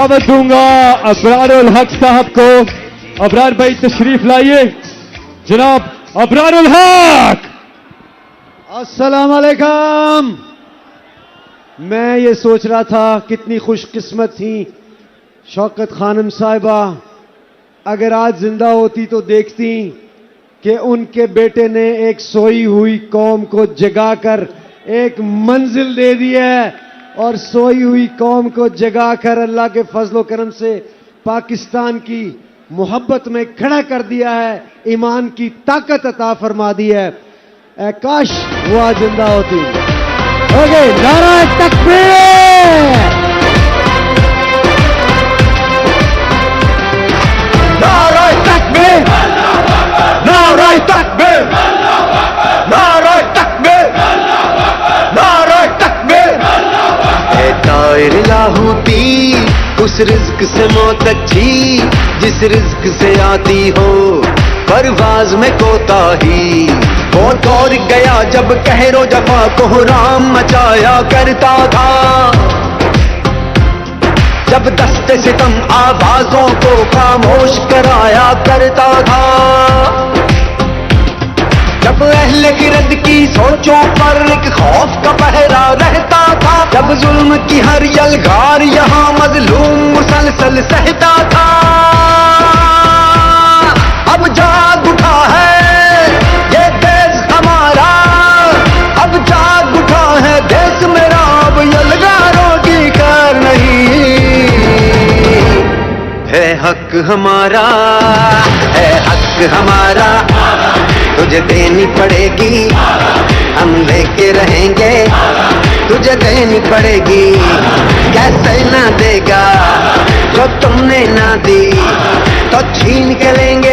दावत दूंगा अबरारुल हक साहब को। अबरार भाई तशरीफ लाइए। जनाब अबरारुल हक। अस्सलाम वालेकुम। मैं ये सोच रहा था कितनी खुशकिस्मत थी शौकत खानम साहिबा, अगर आज जिंदा होती तो देखती कि उनके बेटे ने एक सोई हुई कौम को जगाकर एक मंजिल दे दी है और सोई हुई कौम को जगाकर अल्लाह के फजलो करम से पाकिस्तान की मोहब्बत में खड़ा कर दिया है, ईमान की ताकत अता फरमा दी है। काश वो आज जिंदा होती। ओके, नारा तकबीर, नारा तकबीर, नारा तकबीर, नारा तकबीर, नारा तकबीर। ए तायर लाहौती उस रिज्क से मौत अच्छी जिस रिज्क से आती हो परवाज में कोताही। वो दौड़ गया जब कहरो जफा को राम मचाया करता था, जब दस्ते सितम आवाजों को खामोश कराया करता था, जब अहले गिरद की सोचों पर एक खौफ का पहरा रहता था, जब जुल्म की हर यलगार यहाँ मजलूम मुसलसल सहता था। अब जाग उठा है ये देश हमारा, अब जाग उठा है देश मेरा, अब यलगारों की कार नहीं है। हक हमारा है, हक हमारा तुझे देनी पड़ेगी, हम लेके रहेंगे तुझे देनी पड़ेगी। कैसे ना देगा जो तुमने ना दी तो छीन के लेंगे